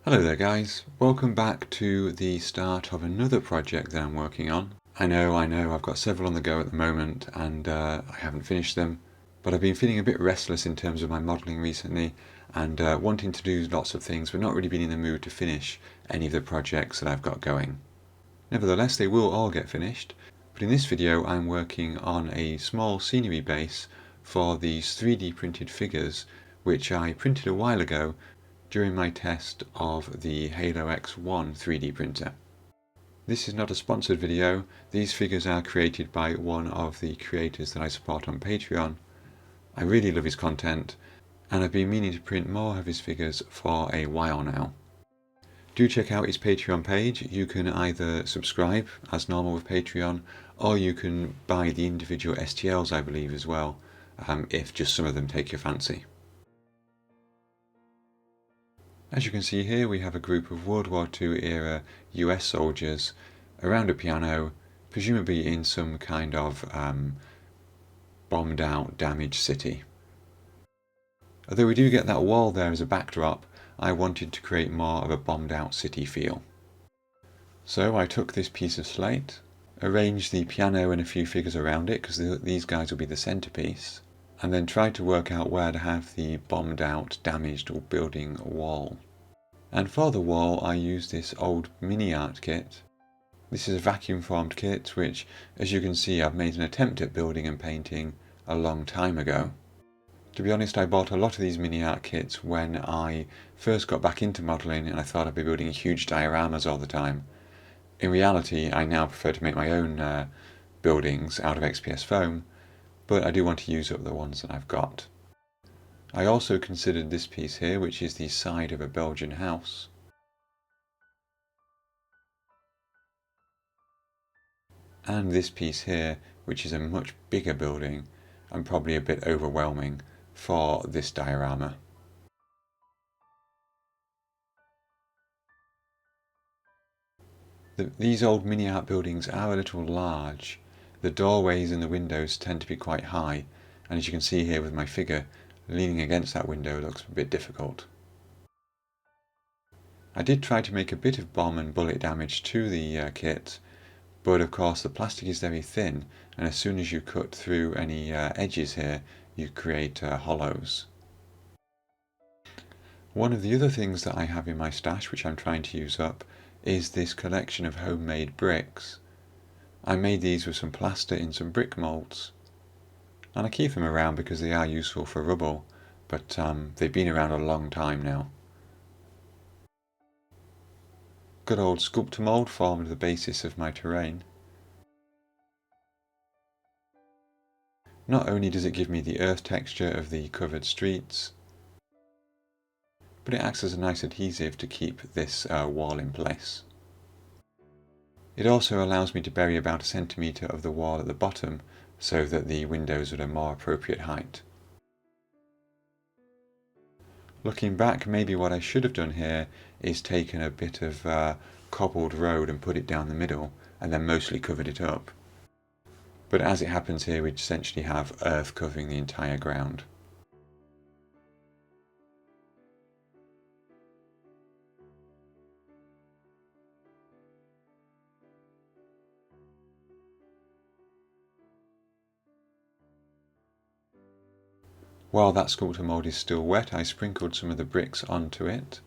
Hello there guys, welcome back to the start of another project that I'm working on. I know, I've got several on the go at the moment and I haven't finished them, but I've been feeling a bit restless in terms of my modelling recently and wanting to do lots of things but not really been in the mood to finish any of the projects that I've got going. Nevertheless, they will all get finished, but in this video I'm working on a small scenery base for these 3D printed figures which I printed a while ago during my test of the Halo X1 3D printer. This is not a sponsored video, these figures are created by one of the creators that I support on Patreon. I really love his content and I've been meaning to print more of his figures for a while now. Do check out his Patreon page. You can either subscribe as normal with Patreon or you can buy the individual STLs I believe as well, if just some of them take your fancy. As you can see here, we have a group of World War II era US soldiers around a piano, presumably in some kind of bombed out, damaged city. Although we do get that wall there as a backdrop, I wanted to create more of a bombed out city feel. So I took this piece of slate, arranged the piano and a few figures around it because these guys will be the centerpiece, and then tried to work out where to have the bombed out, damaged building wall. And for the wall I used this old Miniart kit. This is a vacuum formed kit which, as you can see, I've made an attempt at building and painting a long time ago. To be honest, I bought a lot of these Miniart kits when I first got back into modelling and I thought I'd be building huge dioramas all the time. In reality, I now prefer to make my own buildings out of XPS foam, but I do want to use up the ones that I've got. I also considered this piece here, which is the side of a Belgian house. And this piece here, which is a much bigger building and probably a bit overwhelming for this diorama. These old Miniart buildings are a little large. The doorways and the windows tend to be quite high, and as you can see here with my figure, leaning against that window looks a bit difficult. I did try to make a bit of bomb and bullet damage to the kit, but of course the plastic is very thin and as soon as you cut through any edges here you create hollows. One of the other things that I have in my stash which I'm trying to use up is this collection of homemade bricks. I made these with some plaster in some brick moulds. And I keep them around because they are useful for rubble, but they've been around a long time now. Good old Sculptamold formed the basis of my terrain. Not only does it give me the earth texture of the covered streets, but it acts as a nice adhesive to keep this wall in place. It also allows me to bury about a centimetre of the wall at the bottom so that the windows are at a more appropriate height. Looking back, maybe what I should have done here is taken a bit of cobbled road and put it down the middle and then mostly covered it up. But as it happens here, we essentially have earth covering the entire ground. While that Sculptamold is still wet, I sprinkled some of the bricks onto it,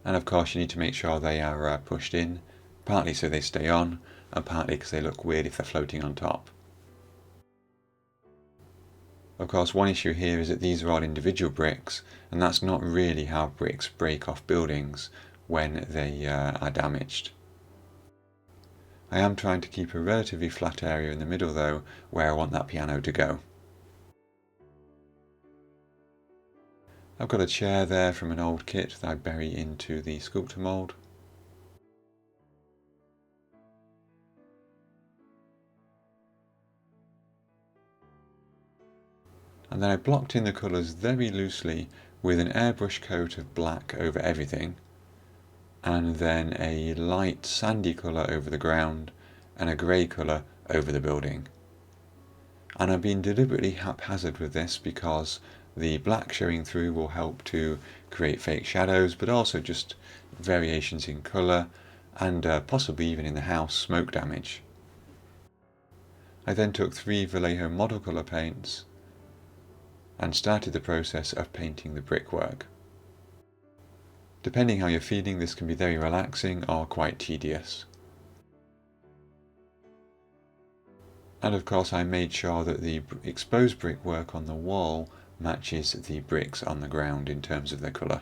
and of course you need to make sure they are pushed in, partly so they stay on, and partly because they look weird if they're floating on top. Of course, one issue here is that these are all individual bricks, and that's not really how bricks break off buildings when they are damaged. I am trying to keep a relatively flat area in the middle though, where I want that piano to go. I've got a chair there from an old kit that I bury into the Sculptamold. And then I blocked in the colours very loosely with an airbrush coat of black over everything, and then a light sandy colour over the ground and a grey colour over the building. And I've been deliberately haphazard with this because the black showing through will help to create fake shadows, but also just variations in colour, and possibly even in the house, smoke damage. I then took 3 Vallejo model colour paints and started the process of painting the brickwork. Depending how you're feeling, this can be very relaxing or quite tedious. And of course I made sure that the exposed brickwork on the wall matches the bricks on the ground in terms of their colour.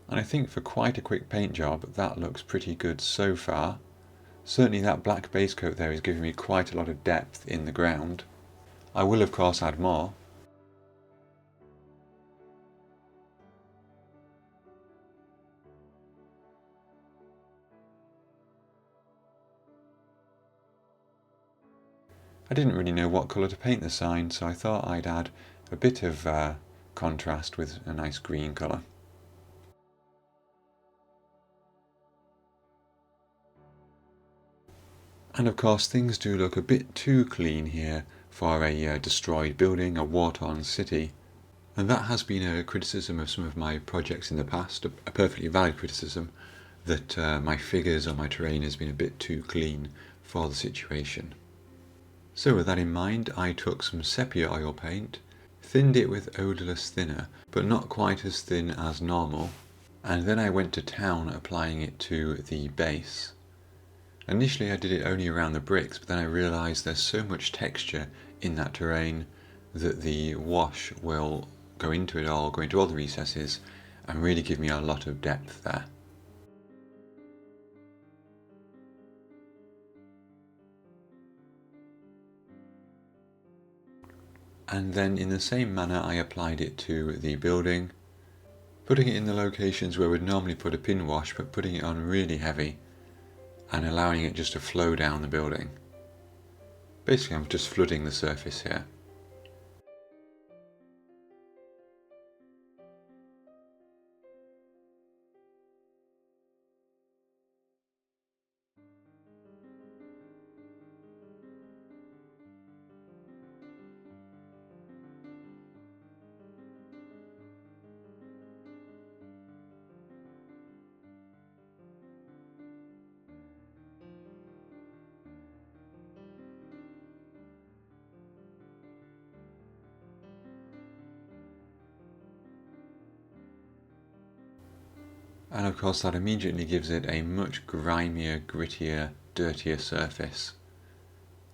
And I think for quite a quick paint job that looks pretty good so far. Certainly that black base coat there is giving me quite a lot of depth in the ground. I will of course add more. I didn't really know what colour to paint the sign, so I thought I'd add a bit of contrast with a nice green colour. And of course things do look a bit too clean here for a destroyed building, a war-torn city. And that has been a criticism of some of my projects in the past, a perfectly valid criticism, that my figures or my terrain has been a bit too clean for the situation. So with that in mind, I took some sepia oil paint, thinned it with odourless thinner, but not quite as thin as normal, and then I went to town applying it to the base. Initially I did it only around the bricks, but then I realised there's so much texture in that terrain that the wash will go into it all, go into all the recesses, and really give me a lot of depth there. And then in the same manner I applied it to the building, putting it in the locations where we'd normally put a pin wash, but putting it on really heavy and allowing it just to flow down the building. Basically I'm just flooding the surface here. And of course that immediately gives it a much grimier, grittier, dirtier surface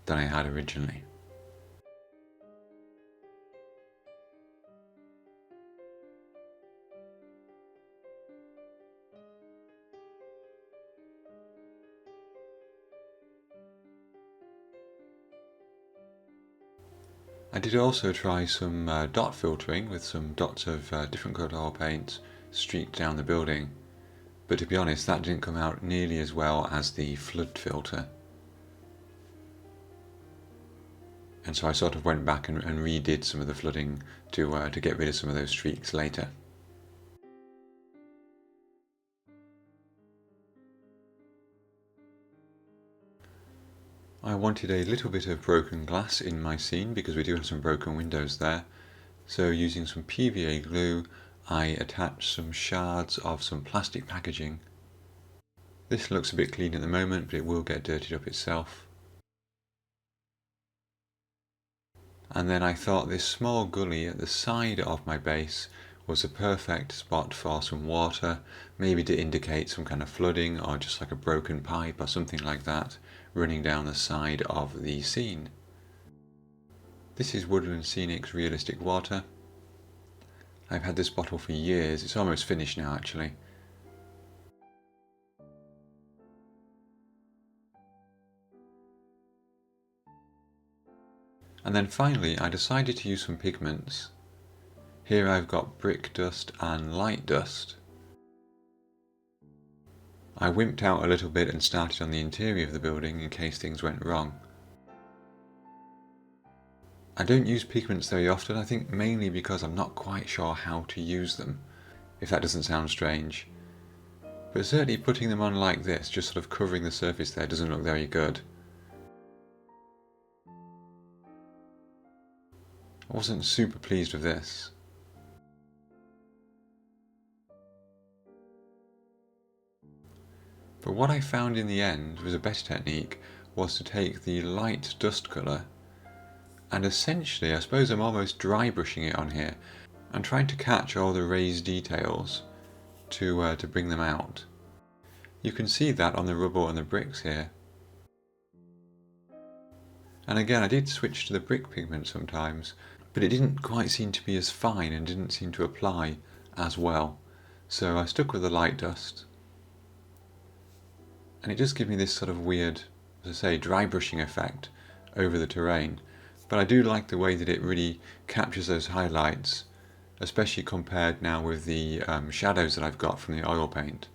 than I had originally. I did also try some dot filtering with some dots of different coloured oil paints streaked down the building, but to be honest that didn't come out nearly as well as the flood filter. And so I sort of went back and redid some of the flooding to get rid of some of those streaks later. I wanted a little bit of broken glass in my scene because we do have some broken windows there, so using some PVA glue I attached some shards of some plastic packaging. This looks a bit clean at the moment, but it will get dirtied up itself. And then I thought this small gully at the side of my base was a perfect spot for some water, maybe to indicate some kind of flooding or just like a broken pipe or something like that running down the side of the scene. This is Woodland Scenic's Realistic Water. I've had this bottle for years, it's almost finished now actually. And then finally I decided to use some pigments. Here I've got brick dust and light dust. I wimped out a little bit and started on the interior of the building in case things went wrong. I don't use pigments very often, I think mainly because I'm not quite sure how to use them, if that doesn't sound strange. But certainly putting them on like this, just sort of covering the surface there, doesn't look very good. I wasn't super pleased with this. But what I found in the end was a better technique, was to take the light dust colour and essentially, I suppose I'm almost dry brushing it on here and trying to catch all the raised details to bring them out. You can see that on the rubble and the bricks here. And again, I did switch to the brick pigment sometimes, but it didn't quite seem to be as fine and didn't seem to apply as well. So I stuck with the light dust. And it just gives me this sort of weird, as I say, dry brushing effect over the terrain. But I do like the way that it really captures those highlights, especially compared now with the shadows that I've got from the oil paint.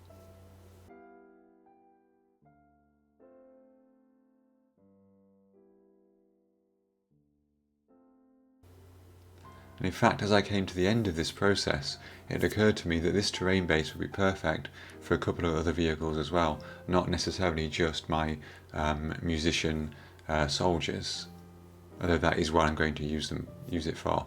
And in fact, as I came to the end of this process, it occurred to me that this terrain base would be perfect for a couple of other vehicles as well, not necessarily just my musician soldiers, although that is what I'm going to use it for.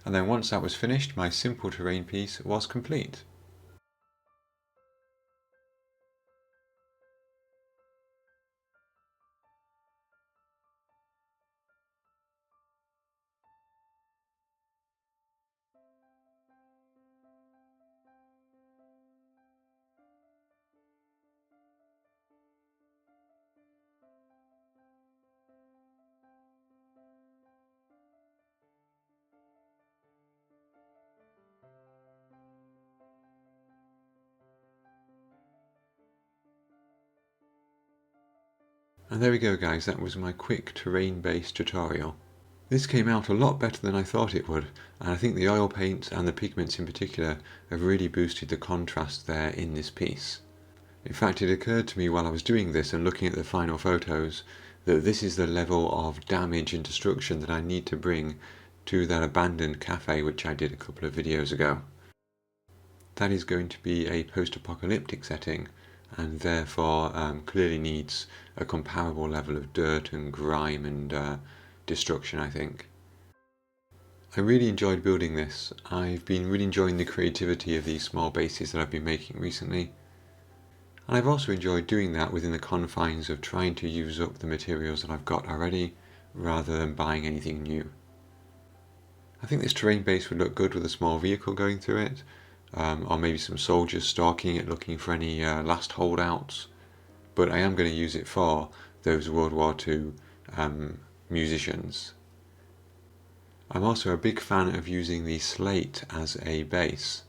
And then once that was finished, my simple terrain piece was complete. And there we go guys, that was my quick terrain-based tutorial. This came out a lot better than I thought it would, and I think the oil paints and the pigments in particular have really boosted the contrast there in this piece. In fact, it occurred to me while I was doing this and looking at the final photos that this is the level of damage and destruction that I need to bring to that abandoned cafe which I did a couple of videos ago. That is going to be a post-apocalyptic setting, and therefore clearly needs a comparable level of dirt and grime and destruction, I think. I really enjoyed building this. I've been really enjoying the creativity of these small bases that I've been making recently. And I've also enjoyed doing that within the confines of trying to use up the materials that I've got already, rather than buying anything new. I think this terrain base would look good with a small vehicle going through it, or maybe some soldiers stalking it looking for any last holdouts. But I am going to use it for those World War II musicians. I'm also a big fan of using the slate as a base.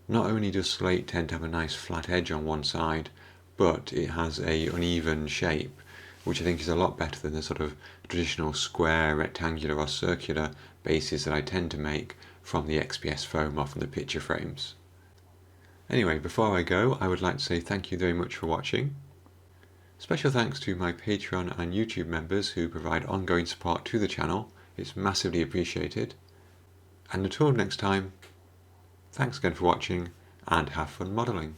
Not only does slate tend to have a nice flat edge on one side, but it has a uneven shape, which I think is a lot better than the sort of traditional square, rectangular or circular bases that I tend to make from the XPS foam or from the picture frames. Anyway, before I go, I would like to say thank you very much for watching. Special thanks to my Patreon and YouTube members who provide ongoing support to the channel. It's massively appreciated. And until next time, thanks again for watching and have fun modelling.